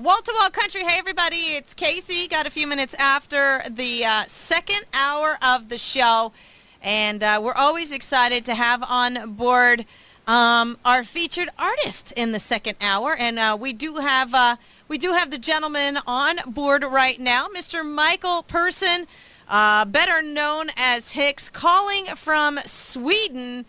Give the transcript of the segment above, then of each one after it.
Wall-to-wall country. Hey, everybody. It's Casey. Got a few minutes after the second hour of the show. And we're always excited to have on board our featured artist in the second hour. And we do have the gentleman on board right now, Mr. Michael Persson, better known as Hicks, calling from Sweden.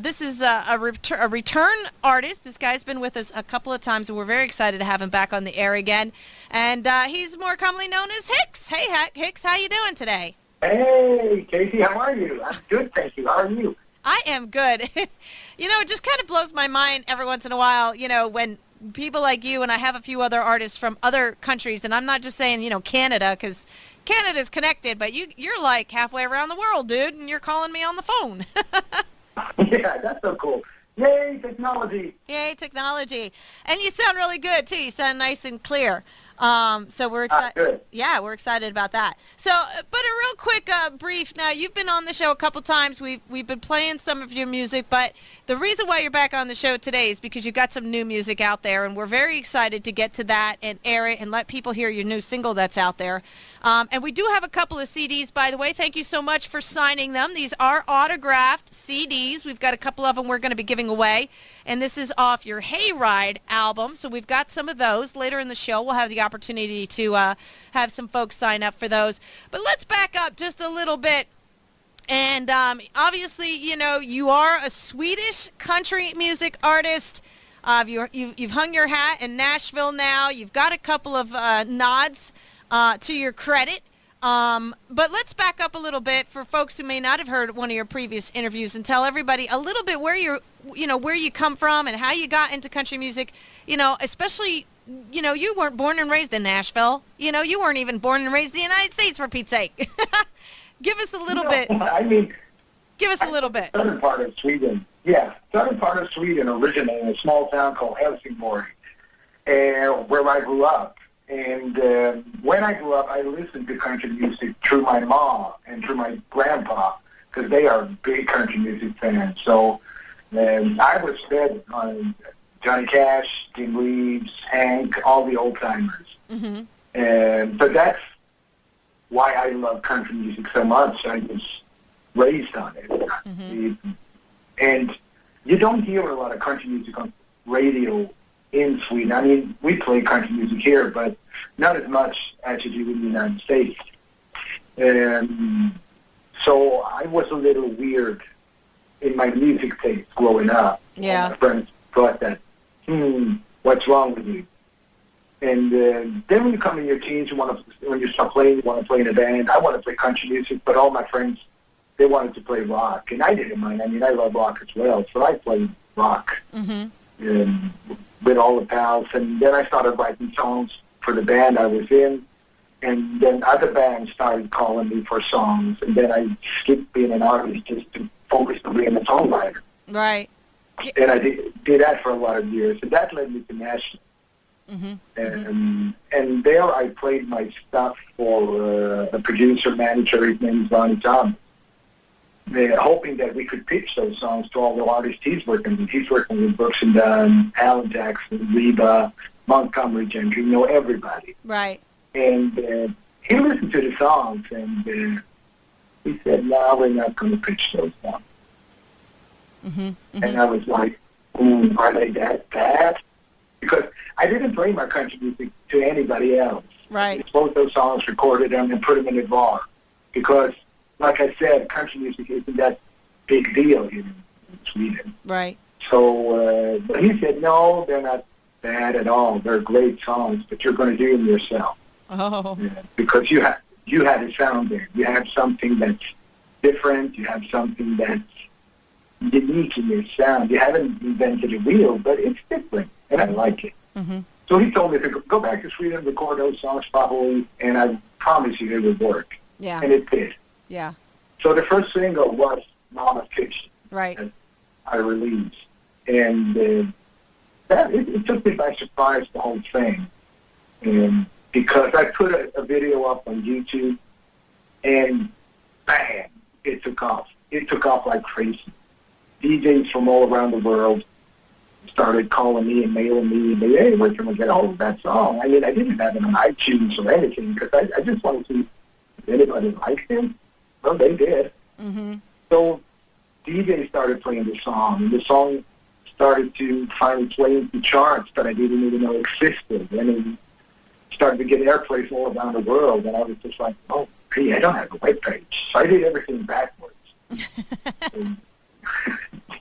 This is a return artist. This guy's been with us a couple of times, and we're very excited to have him back on the air again. And he's more commonly known as Hicks. Hey, Hicks, how you doing today? Hey, Casey, how are you? I'm good, thank you. How are you? I am good. It just kind of blows my mind every once in a while, when people like you, and I have a few other artists from other countries, and I'm not just saying, Canada, because Canada's connected, but you're like halfway around the world, dude, and you're calling me on the phone. Yeah, that's so cool. Yay, technology. Yay, technology. And you sound really good, too. You sound nice and clear. So we're excited. Yeah, we're excited about that. So, but a real quick brief. Now, you've been on the show a couple times. We've been playing some of your music, but the reason why you're back on the show today is because you've got some new music out there, and we're very excited to get to that and air it and let people hear your new single that's out there. And we do have a couple of CDs, by the way. Thank you so much for signing them. These are autographed CDs. We've got a couple of them we're going to be giving away. And this is off your Hayride album. So we've got some of those. Later in the show, we'll have the opportunity to have some folks sign up for those. But let's back up just a little bit. And obviously, you are a Swedish country music artist. You've hung your hat in Nashville now. You've got a couple of nods to your credit. But let's back up a little bit for folks who may not have heard one of your previous interviews and tell everybody a little bit where where you come from and how you got into country music, especially, you weren't born and raised in Nashville. You weren't even born and raised in the United States, for Pete's sake. Give us a little bit. Give us a little bit. Southern part of Sweden. Yeah, southern part of Sweden, originally in a small town called Helsingborg, where I grew up. And when I grew up, I listened to country music through my mom and through my grandpa, because they are big country music fans. So I was fed on Johnny Cash, Jim Reeves, Hank, all the old-timers. Mm-hmm. But that's why I love country music so much. I was raised on it. Mm-hmm. And you don't hear a lot of country music on radio in Sweden. I mean, we play country music here, but not as much as you do in the United States. So I was a little weird in my music taste growing up. Yeah. My friends thought that, what's wrong with you? And then when you come in your teens, when you start playing, you want to play in a band. I want to play country music, but all my friends, they wanted to play rock, and I didn't mind. I mean, I love rock as well, so I played rock. Mm-hmm. With all the pals, and then I started writing songs for the band I was in, and then other bands started calling me for songs, and then I skipped being an artist just to focus on being a songwriter. Right. And I did that for a lot of years, and that led me to Nashville. Mm-hmm. And there I played my stuff for a producer, manager, his name is Ronnie Thomas. Hoping that we could pitch those songs to all the artists he's working with. He's working with Brooks and Dunn, Alan Jackson, Reba, Montgomery Gentry, everybody. Right. And he listened to the songs, and he said, no, we're not going to pitch those songs. Mm-hmm. Mm-hmm. And I was like, are they that bad? Because I didn't play my country music to anybody else. Right. I just wrote those songs, recorded them, and put them in the bar. Because like I said, country music isn't that big deal in Sweden. Right. So but he said, no, they're not bad at all. They're great songs, but you're going to do them yourself. Oh. Yeah, because you have a sound there. You have something that's different. You have something that's unique in your sound. You haven't invented a wheel, but it's different, and I like it. Mm-hmm. So he told me to go back to Sweden, record those songs probably, and I promise you it would work. Yeah. And it did. Yeah. So the first single was Mama's Kitchen. Right. That I released. And it took me by surprise, the whole thing. And because I put a video up on YouTube, and bam, it took off. It took off like crazy. DJs from all around the world started calling me and mailing me, and hey, where can we get a hold of that song? I mean, I didn't have it on iTunes or anything because I just wanted to see if anybody liked him. Well, they did. Mm-hmm. So DJ started playing the song, and the song started to finally play into charts that I didn't even know existed, and it started to get airplays all around the world, and I was just like, oh, hey, I don't have a webpage. So I did everything backwards.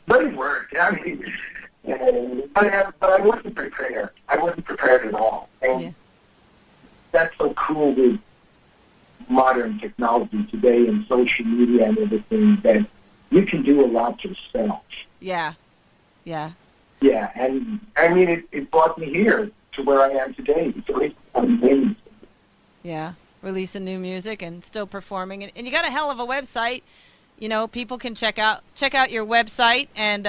But it worked. I mean, but I wasn't prepared. I wasn't prepared at all. And that's so cool with modern technology today and social media and everything that you can do a lot yourself. Yeah. Yeah. Yeah, and I mean, it brought me here to where I am today. So it's amazing. Yeah, releasing new music and still performing. And you got a hell of a website. You know, people can check out your website and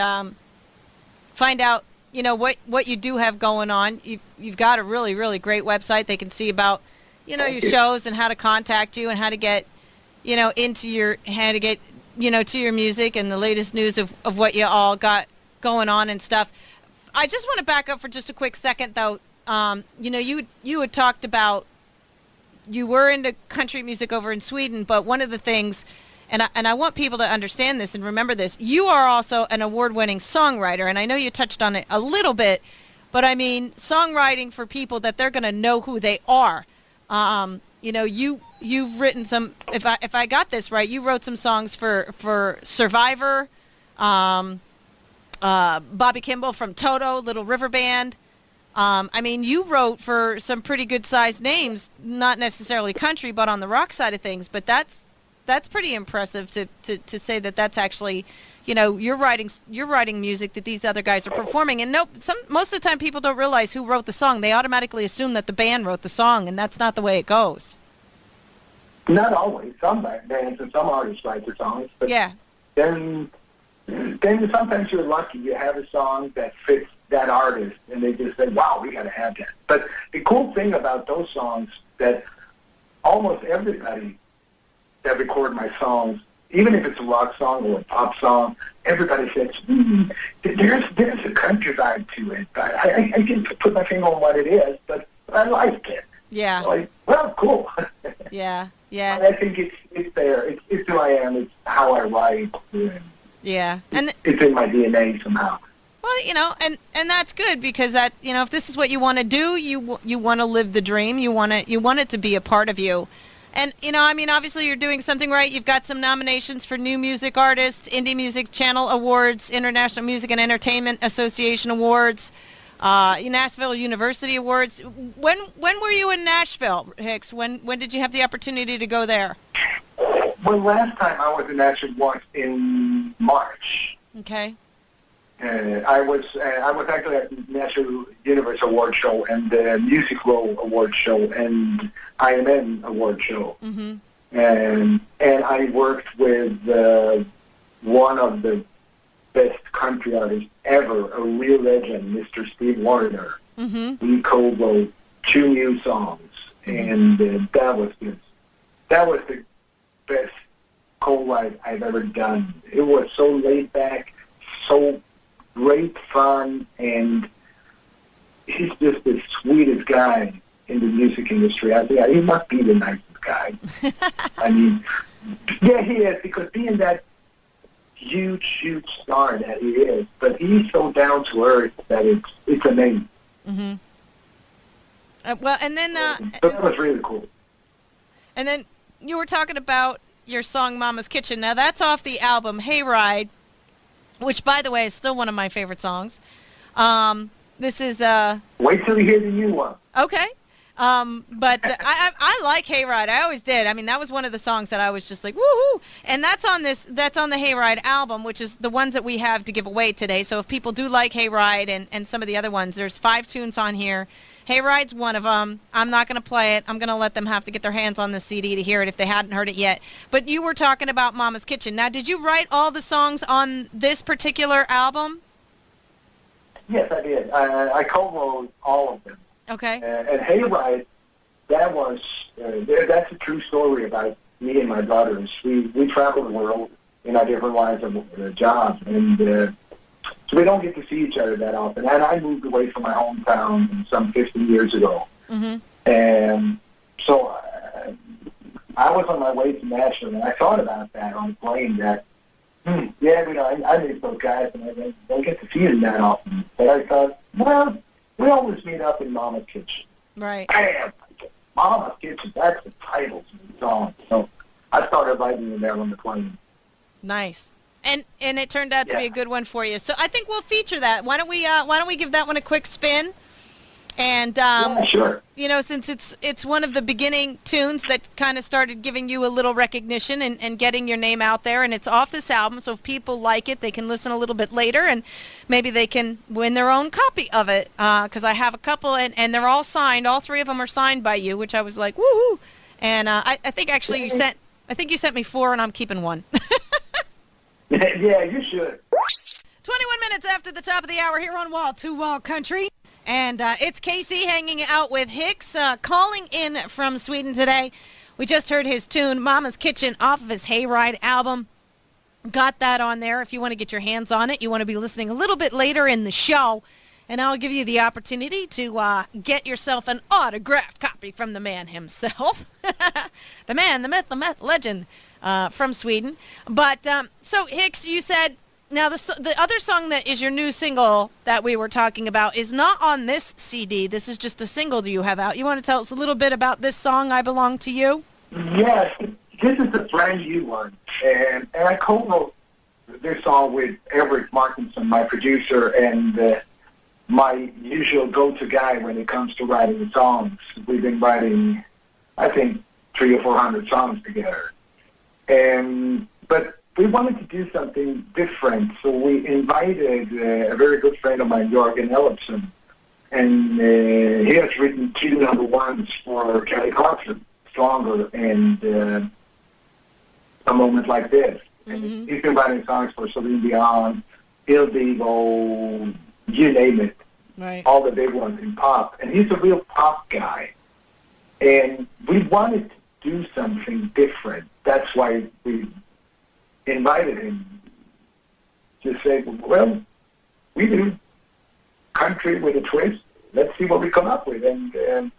find out, you know, what you do have going on. You've got a really, really great website. They can see about, you know, your shows and how to contact you and how to get, you know, to your music and the latest news of what you all got going on and stuff. I just want to back up for just a quick second, though. You know, you had talked about you were into country music over in Sweden, but one of the things, and I want people to understand this and remember this, you are also an award-winning songwriter, and I know you touched on it a little bit, but I mean songwriting for people that they're going to know who they are. You know, you've written some. If I got this right, you wrote some songs for Survivor. Bobby Kimball from Toto, Little River Band. I mean, you wrote for some pretty good-sized names, not necessarily country, but on the rock side of things. But that's pretty impressive to say that that's actually, you know, you're writing music that these other guys are performing. And most of the time people don't realize who wrote the song. They automatically assume that the band wrote the song, and that's not the way it goes. Not always. Some bands and some artists write their songs. But yeah. Then sometimes you're lucky. You have a song that fits that artist, and they just say, wow, we got to have that. But the cool thing about those songs that almost everybody that record my songs, even if it's a rock song or a pop song, everybody says, there's a country vibe to it. I can't put my finger on what it is, but I like it. Yeah. Like, well, cool. Yeah, yeah. I think it's there. It's who I am. It's how I write. Yeah. And it's in my DNA somehow. Well, you know, and that's good because that, you know, if this is what you want to do, you want to live the dream. You want it to be a part of you. And, you know, I mean, obviously you're doing something right. You've got some nominations for New Music Artist, Indie Music Channel Awards, International Music and Entertainment Association Awards, Nashville University Awards. When were you in Nashville, Hicks? When did you have the opportunity to go there? Well, last time I was in Nashville was in March. Okay. I was actually at the National Universe Award Show and the Music Row Award Show and IMN Award Show. Mm-hmm. And I worked with one of the best country artists ever, a real legend, Mr. Steve Wariner. Mm-hmm. We co-wrote 2 new songs, mm-hmm. and that was the best co-write I've ever done. It was so laid back, so great fun, and he's just the sweetest guy in the music industry. I think he must be the nicest guy. I mean, yeah, he is, because being that huge star that he is, but he's so down to earth that it's amazing. Mm-hmm. Well, and then so that was really cool. And then you were talking about your song "Mama's Kitchen." Now that's off the album Hayride, which, by the way, is still one of my favorite songs. This is wait till you hear the new one. Okay. But I like Hayride. I always did. I mean, that was one of the songs that I was just like, woohoo! And that's on the Hayride album, which is the ones that we have to give away today. So if people do like Hayride and some of the other ones, there's 5 tunes on here. Hayride's one of them. I'm not going to play it. I'm going to let them have to get their hands on the CD to hear it if they hadn't heard it yet. But you were talking about Mama's Kitchen. Now, did you write all the songs on this particular album? Yes, I did. I co-wrote all of them. Okay. And Hayride, that's a true story about me and my brothers. We traveled the world in our different lines of jobs, and So we don't get to see each other that often. And I moved away from my hometown some 15 years ago. Mm-hmm. And so I was on my way to Nashville, and I thought about that on the plane that, yeah, I miss those guys, and I don't get to see them that often. But I thought, well, we always meet up in Mama's Kitchen. Right. Bam! Mama's Kitchen, that's the title to the song. So I started writing in there on the plane. Nice. And it turned out to be a good one for you. So I think we'll feature that. Why don't we give that one a quick spin? And yeah, sure. You know, since it's one of the beginning tunes that kind of started giving you a little recognition and getting your name out there, and it's off this album, so if people like it, they can listen a little bit later, and maybe they can win their own copy of it, because I have a couple, and they're all signed. All three of them are signed by you, which I was like, woohoo! And I think actually you sent me 4, and I'm keeping 1. Yeah, you should. 21 minutes after the top of the hour here on Wall to Wall Country. And it's Casey hanging out with Hicks, calling in from Sweden today. We just heard his tune, Mama's Kitchen, off of his Hayride album. Got that on there if you want to get your hands on it. You want to be listening a little bit later in the show. And I'll give you the opportunity to get yourself an autographed copy from the man himself. The man, the myth, the legend from Sweden. But so, Hicks, you said... Now, the other song that is your new single that we were talking about is not on this CD. This is just a single that you have out. You want to tell us a little bit about this song, I Belong to You? Yes, this is a brand new one. And I co-wrote this song with Eric Martinson, my producer, and my usual go-to guy when it comes to writing songs. We've been writing, I think, 300 or 400 songs together. But we wanted to do something different, so we invited a very good friend of mine, Jörgen Ellefson, and he has written 2 number ones for Kelly Clarkson, Stronger and A Moment Like This. Mm-hmm. And he's been writing songs for Celine Dion, Il Divo, you name it, right. All the big ones in pop. And he's a real pop guy. And we wanted to do something different. That's why we invited him to say, well, we do country with a twist. Let's see what we come up with. And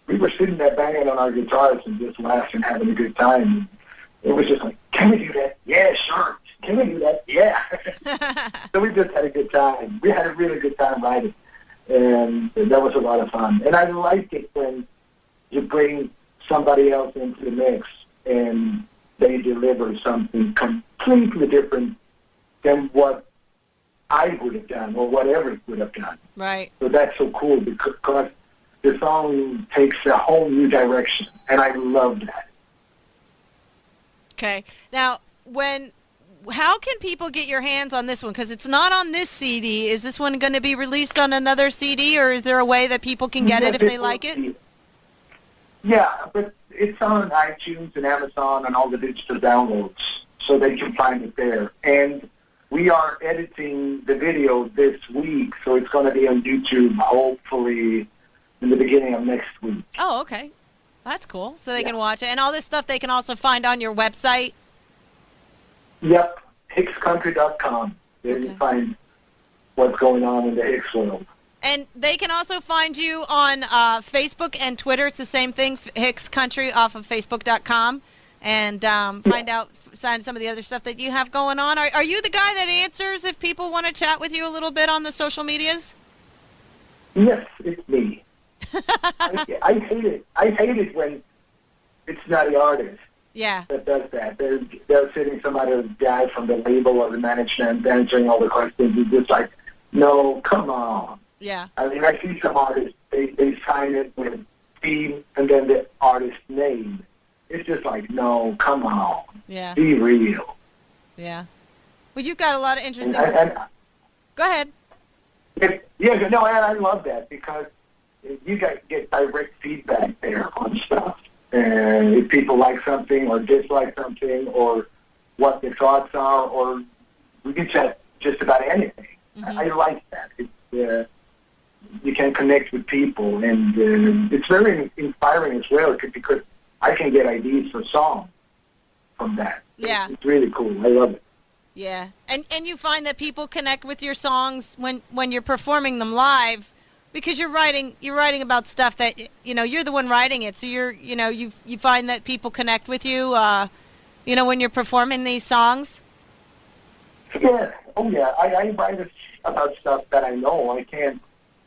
we were sitting there banging on our guitars and just laughing, having a good time. It was just like, can we do that? Yeah, sure. Can we do that? Yeah. So we just had a good time. We had a really good time writing. And that was a lot of fun. And I like it when you bring somebody else into the mix and they deliver something completely different than what I would have done or what Eric would have done. Right. So that's so cool because the song takes a whole new direction, and I love that. Okay. Now, how can people get your hands on this one? Because it's not on this CD. Is this one going to be released on another CD, or is there a way that people can get it if they like it? Yeah, but it's on iTunes and Amazon and all the digital downloads, so they can find it there. And we are editing the video this week, so it's going to be on YouTube hopefully in the beginning of next week. Oh, okay. That's cool. So they can watch it. And all this stuff they can also find on your website? Yep, hickscountry.com. There you find what's going on in the Hicks world. And they can also find you on Facebook and Twitter. It's the same thing, Hicks Country off of Facebook.com. And find some of the other stuff that you have going on. Are you the guy that answers if people want to chat with you a little bit on the social medias? Yes, it's me. I hate it. I hate it when it's not the artist that does that. They're sitting some other guy from the label or the management answering all the questions. It's just like, no, come on. Yeah. I mean, I see some artists, they sign it with theme and then the artist name. It's just like, no, come on. Yeah. Be real. Yeah. Well, you've got a lot of interesting... Go ahead. Yeah, no, and I love that because you get direct feedback there on stuff. And if people like something or dislike something or what their thoughts are, or we can chat just about anything. Mm-hmm. I like that. It's, you can connect with people, and it's very inspiring as well because I can get ideas for songs from that. Yeah. It's really cool. I love it. Yeah, and you find that people connect with your songs when you're performing them live, because you're writing about stuff that you're the one writing it, so you find that people connect with you, when you're performing these songs. Yeah, oh yeah, I write about stuff that I know. I can't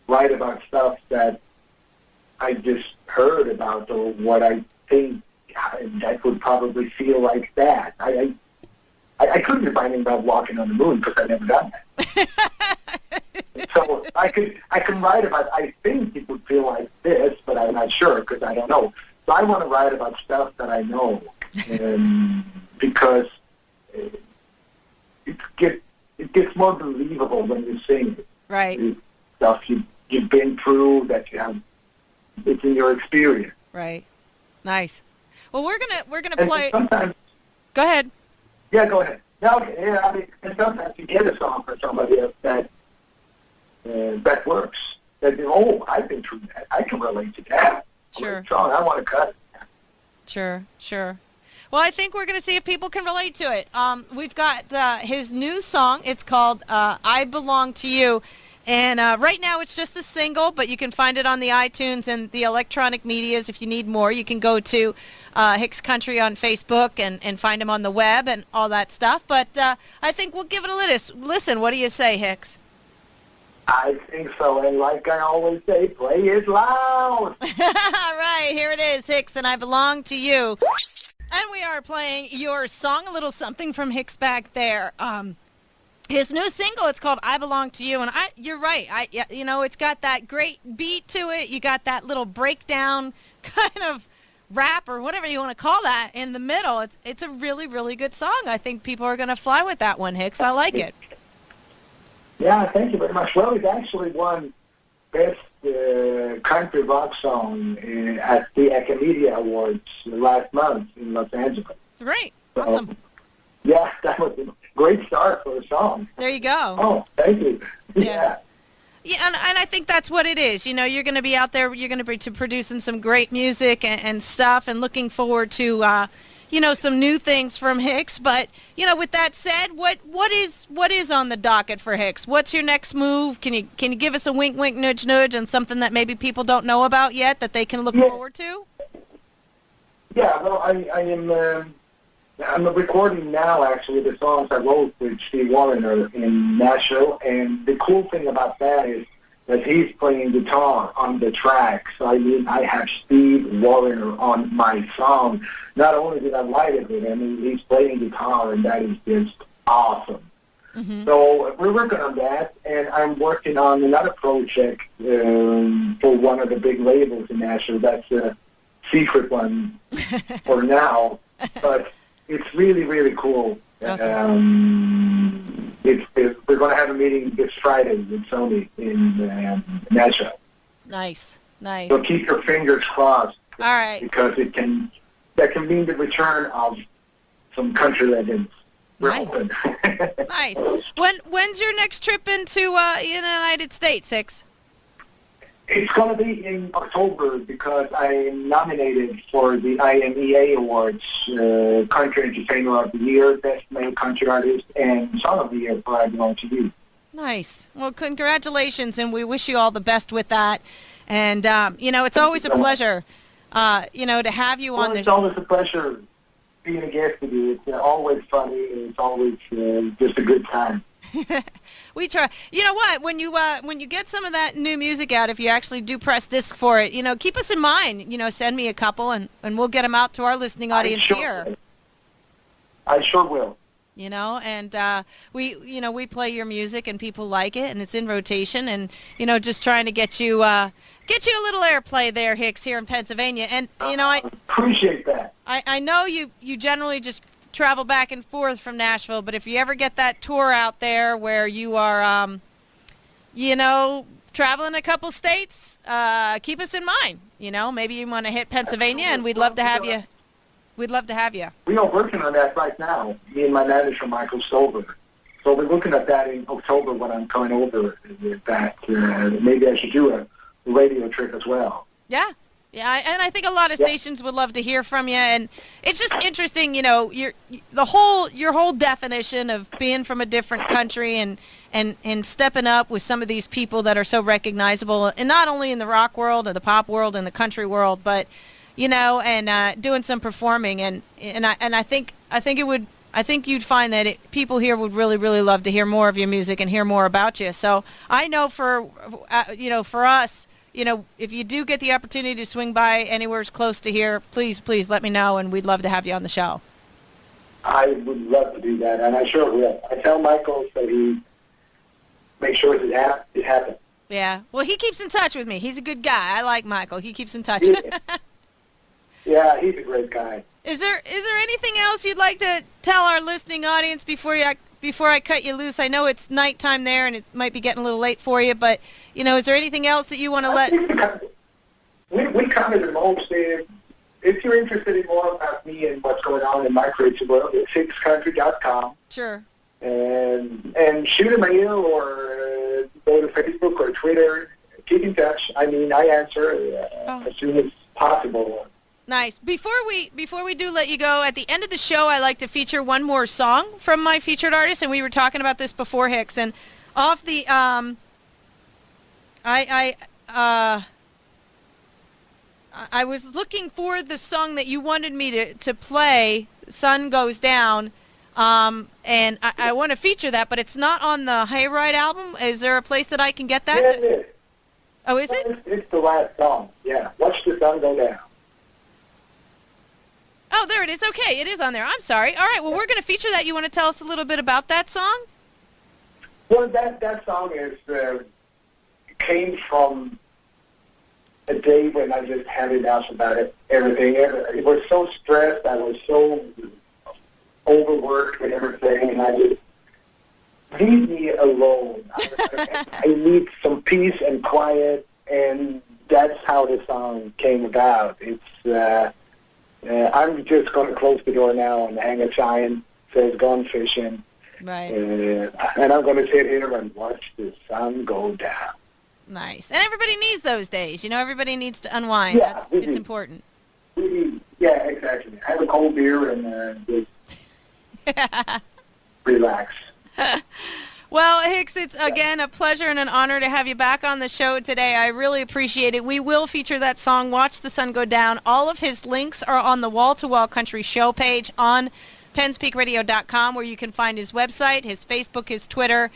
write about stuff that I just heard about or what I think that would probably feel like that. I couldn't be writing about walking on the moon because I've never done that. So I can write about, I think it would feel like this, but I'm not sure because I don't know. So I want to write about stuff that I know, because it gets more believable when you sing it. Right. It's stuff you've been through, that you have, it's in your experience. Right. Nice. Well, we're gonna play. Sometimes. Go ahead. Yeah, go ahead. Yeah, okay. Yeah, I mean, and sometimes you get a song for somebody else that works. That I've been through that. I can relate to that. Sure. Song, I want to cut it. Sure. Well, I think we're going to see if people can relate to it. We've got his new song. It's called "I Belong to You," and right now it's just a single, but you can find it on the iTunes and the electronic medias. If you need more, you can go to Hicks Country on Facebook and find him on the web and all that stuff. But I think we'll give it a listen. What do you say, Hicks? I think so, and like I always say, play it loud. All right, here it is, Hicks, and I Belong to You. And we are playing your song, a little something from Hicks back there. His new single, it's called "I Belong to You," and you're right. It's got that great beat to it. You got that little breakdown kind of rap or whatever you want to call that in the middle. It's a really, really good song. I think people are going to fly with that one, Hicks. I like it. Yeah, thank you very much. Well, it actually won Best Country Rock Song at the Acamedia Awards last month in Los Angeles. Great. So, awesome. Yeah, that was a great start for a song. There you go. Oh, thank you. Yeah. Yeah, and I think that's what it is. You're going to be out there. You're going to be producing some great music and stuff, and looking forward to some new things from Hicks. But with that said, what is on the docket for Hicks? What's your next move? Can you give us a wink, wink, nudge, nudge on something that maybe people don't know about yet that they can look forward to? Yeah, well, I'm recording now, actually, the songs I wrote with Steve Warner in Nashville, and the cool thing about that is that he's playing guitar on the track. So, I have Steve Warner on my song. Not only did I write it with him, he's playing guitar, and that is just awesome. Mm-hmm. So we're working on that, and I'm working on another project for one of the big labels in Nashville. That's a secret one for now, but it's really, really cool. Awesome. We're going to have a meeting this Friday with Sony in Nashville. Nice. So keep your fingers crossed. All right. Because that can mean the return of some country legends. Nice. Nice. When's your next trip into the United States, Hicks? It's going to be in October because I am nominated for the IMEA Awards, Country Entertainer of the Year, Best Male Country Artist, and Song of the Year for I Belong to You. Nice. Well, congratulations, and we wish you all the best with that. And, it's always a pleasure, to have you on the... It's always a pleasure being a guest with you. It's always funny, and it's always just a good time. We try. You know what? When you get some of that new music out, if you actually do press disc for it, keep us in mind. Send me a couple, and we'll get them out to our listening audience here. I sure will. And we play your music, and people like it, and it's in rotation, and just trying to get you a little airplay there, Hicks, here in Pennsylvania. And I appreciate that. I know you generally just travel back and forth from Nashville, but if you ever get that tour out there where you are, traveling a couple states, keep us in mind. Maybe you want to hit Pennsylvania, and we'd love to have you. We'd love to have you. We are working on that right now, me and my manager, Michael Stover. So we're looking at that in October when I'm coming over. That maybe I should do a radio trip as well. Yeah. Yeah, and I think a lot of stations would love to hear from you, and it's just interesting, your whole definition of being from a different country and stepping up with some of these people that are so recognizable, and not only in the rock world or the pop world and the country world, but and doing some performing, and I think you'd find that people here would really, really love to hear more of your music and hear more about you. So I know for us. If you do get the opportunity to swing by anywhere close to here, please let me know, and we'd love to have you on the show. I would love to do that, and I sure will. I tell Michael so he makes sure it happens. Yeah. Well, he keeps in touch with me. He's a good guy. I like Michael. He keeps in touch. Yeah, he's a great guy. Is there anything else you'd like to tell our listening audience before I cut you loose? I know it's nighttime there, and it might be getting a little late for you, but, is there anything else that you want to let... We covered the most. If you're interested in more about me and what's going on in my creative world, it's hickscountry.com. Sure. And shoot a mail or go to Facebook or Twitter. Keep in touch. I answer as soon as possible. Nice. Before we do let you go, at the end of the show, I like to feature one more song from my featured artist, and we were talking about this before, Hicks. And off the I was looking for the song that you wanted me to play, "Sun Goes Down," and I want to feature that, but it's not on the Hayride album. Is there a place that I can get that? Yeah, it is. Oh, is it? It's the last song. Yeah. Watch the sun go down. Oh, there it is. Okay, it is on there. I'm sorry. All right, well, we're going to feature that. You want to tell us a little bit about that song? Well, that song came from a day when I just had enough about everything. It was so stressed. I was so overworked with everything, and I just, leave me alone. I need some peace and quiet, and that's how the song came about. It's... I'm just going to close the door now and hang a sign says "Gone Fishing." Right. And I'm going to sit here and watch the sun go down. Nice. And everybody needs those days. Everybody needs to unwind. Yeah, it's important. Yeah, exactly. Have a cold beer and just relax. Well, Hicks, it's, again, a pleasure and an honor to have you back on the show today. I really appreciate it. We will feature that song, "Watch the Sun Go Down." All of his links are on the Wall to Wall Country show page on PennsPeakRadio.com, where you can find his website, his Facebook, his Twitter,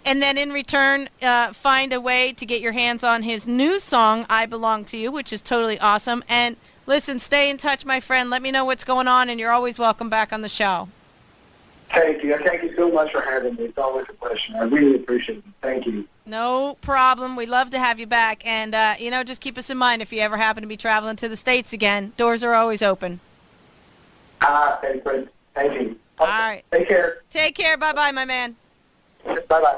and then in return, find a way to get your hands on his new song, "I Belong to You," which is totally awesome. And listen, stay in touch, my friend. Let me know what's going on, and you're always welcome back on the show. Thank you. Thank you so much for having me. It's always a pleasure. I really appreciate it. Thank you. No problem. We'd love to have you back. And, just keep us in mind if you ever happen to be traveling to the States again. Doors are always open. Thank you. All right. Take care. Take care. Bye-bye, my man. Bye-bye.